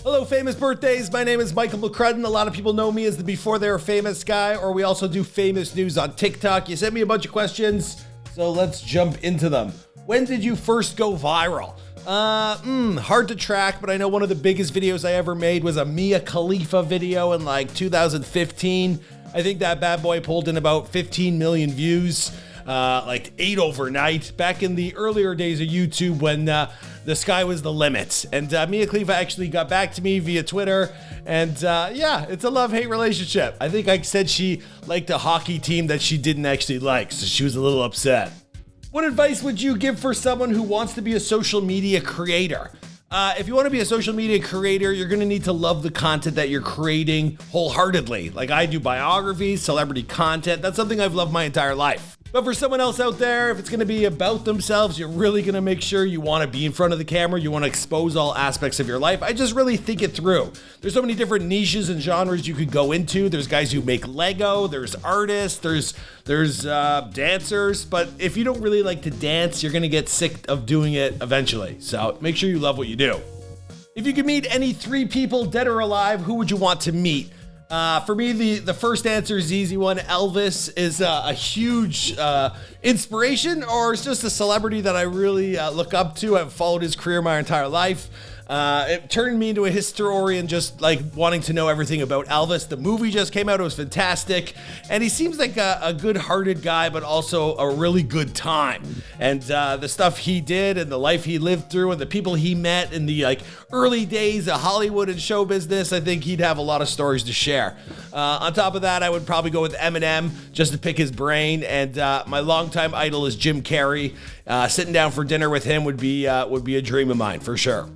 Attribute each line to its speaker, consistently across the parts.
Speaker 1: Hello, famous birthdays. My name is Michael McCrudden. A lot of people know me as the Before They Were Famous guy, or we also do famous news on TikTok. You sent me a bunch of questions, so let's jump into them. When did you first go viral? Hard to track, but I know one of the biggest videos I ever made was a Mia Khalifa video in like 2015. I think that bad boy pulled in about 15 million views, like 8 overnight, back in the earlier days of YouTube when the sky was the limit. And Mia Khalifa actually got back to me via Twitter, and yeah, it's a love-hate relationship. I think I said she liked a hockey team that she didn't actually like, so she was a little upset. What advice would you give for someone who wants to be a social media creator? If you want to be a social media creator, you're going to need to love the content that you're creating wholeheartedly. Like I do biographies, celebrity content. That's something I've loved my entire life. But for someone else out there, if it's going to be about themselves, you're really going to make sure you want to be in front of the camera. You want to expose all aspects of your life. I just really think it through. There's so many different niches and genres you could go into. There's guys who make Lego. There's artists. There's dancers. But if you don't really like to dance, you're going to get sick of doing it eventually. So make sure you love what you do. If you could meet any 3 people, dead or alive, who would you want to meet? For me, the first answer is the easy one. Elvis is a huge inspiration, or it's just a celebrity that I really look up to. I've followed his career my entire life. It turned me into a historian, just like wanting to know everything about Elvis. The movie just came out. It was fantastic. And he seems like a good-hearted guy, but also a really good time. And the stuff he did and the life he lived through and the people he met in the early days of Hollywood and show business, I think he'd have a lot of stories to share. On top of that, I would probably go with Eminem just to pick his brain. And my longtime idol is Jim Carrey. Sitting down for dinner with him would be a dream of mine, for sure.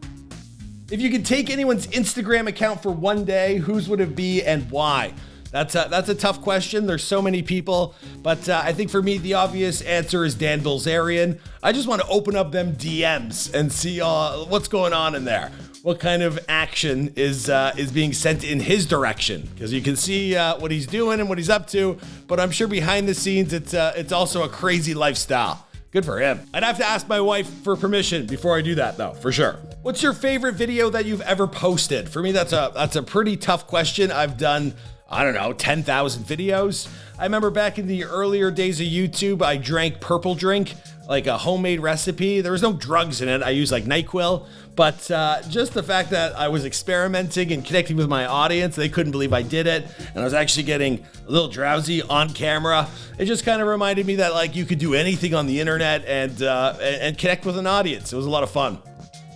Speaker 1: If you could take anyone's Instagram account for one day, whose would it be and why? That's a tough question. There's so many people, but I think for me, the obvious answer is Dan Bilzerian. I just want to open up them DMs and see what's going on in there. What kind of action is being sent in his direction? Because you can see what he's doing and what he's up to, but I'm sure behind the scenes, it's also a crazy lifestyle. Good for him. I'd have to ask my wife for permission before I do that, though, for sure. What's your favorite video that you've ever posted? For me, that's a pretty tough question. I've done, 10,000 videos. I remember back in the earlier days of YouTube, I drank purple drink, like a homemade recipe. There was no drugs in it. I used like NyQuil, but just the fact that I was experimenting and connecting with my audience, they couldn't believe I did it. And I was actually getting a little drowsy on camera. It just kind of reminded me that like you could do anything on the internet and connect with an audience. It was a lot of fun.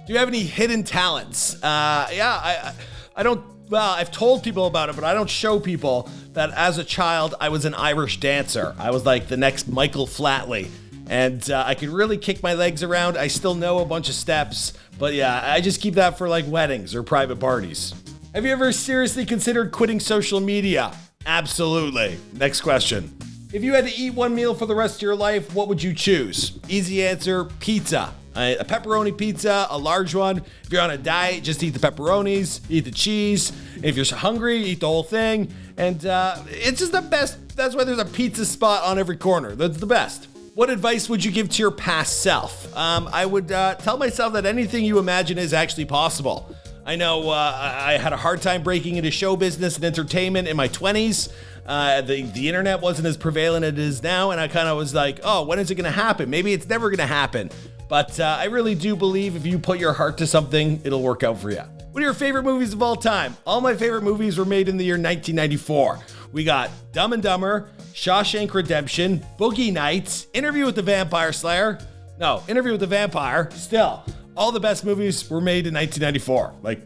Speaker 1: Do you have any hidden talents? I don't. Well, I've told people about it, but I don't show people that as a child, I was an Irish dancer. I was like the next Michael Flatley. And I could really kick my legs around. I still know a bunch of steps. But yeah, I just keep that for like weddings or private parties. Have you ever seriously considered quitting social media? Absolutely. Next question. If you had to eat one meal for the rest of your life, what would you choose? Easy answer, pizza. A pepperoni pizza, a large one. If you're on a diet, just eat the pepperonis, eat the cheese. If you're hungry, eat the whole thing. And it's just the best. That's why there's a pizza spot on every corner. That's the best. What advice would you give to your past self? I would tell myself that anything you imagine is actually possible. I know I had a hard time breaking into show business and entertainment in my 20s. The internet wasn't as prevalent as it is now, and I kind of was like, oh, when is it going to happen? Maybe it's never going to happen. But I really do believe if you put your heart to something, it'll work out for you. What are your favorite movies of all time? All my favorite movies were made in the year 1994. We got Dumb and Dumber, Shawshank Redemption, Boogie Nights, Interview with the Vampire Slayer. No, Interview with the Vampire. Still, all the best movies were made in 1994. Like,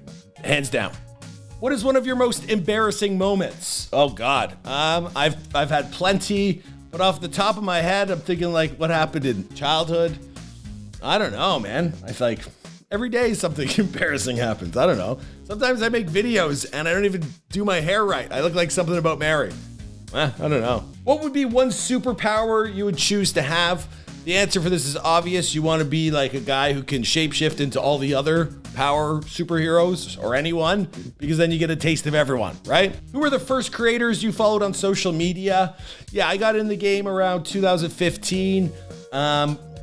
Speaker 1: hands down. What is one of your most embarrassing moments? Oh God, I've had plenty, but off the top of my head, I'm thinking like what happened in childhood. I don't know, man. I feel like every day something embarrassing happens. I don't know. Sometimes I make videos and I don't even do my hair right. I look like something about Mary. I don't know. What would be one superpower you would choose to have? The answer for this is obvious. You want to be like a guy who can shapeshift into all the other power superheroes or anyone, because then you get a taste of everyone, right? Who were the first creators you followed on social media? Yeah, I got in the game around 2015.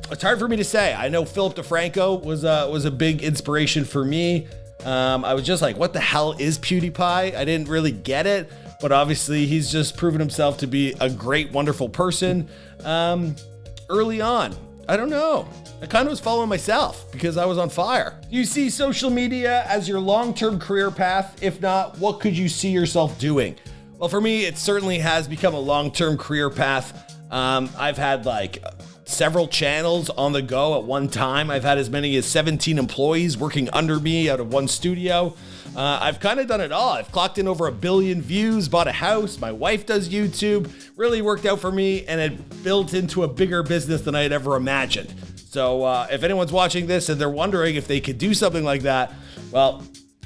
Speaker 1: It's hard for me to say. I know Philip DeFranco was a big inspiration for me. I was just like, what the hell is PewDiePie? I didn't really get it, but obviously he's just proven himself to be a great, wonderful person early on. I don't know. I kind of was following myself because I was on fire. Do you see social media as your long-term career path? If not, what could you see yourself doing? Well, for me, it certainly has become a long-term career path. I've had like several channels on the go at one time. I've had as many as 17 employees working under me out of one studio. I've kind of done it all. I've clocked in over 1 billion views, bought a house. My wife does YouTube. Really worked out for me, and it built into a bigger business than I had ever imagined. So if anyone's watching this and they're wondering if they could do something like that, well,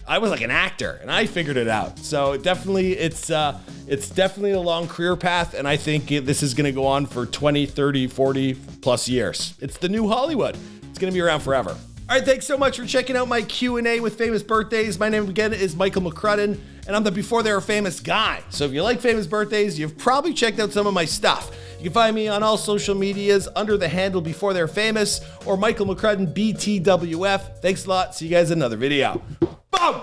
Speaker 1: I was like an actor and I figured it out. So definitely it's definitely a long career path, and I think this is going to go on for 20, 30, 40 plus years. It's the new Hollywood. It's going to be around forever. All right, thanks so much for checking out my Q&A with famous birthdays. My name again is Michael McCrudden, and I'm the Before They Were Famous guy. So if you like famous birthdays, you've probably checked out some of my stuff. You can find me on all social medias under the handle Before They're Famous or Michael McCrudden BTWF. Thanks a lot. See you guys in another video. Boom!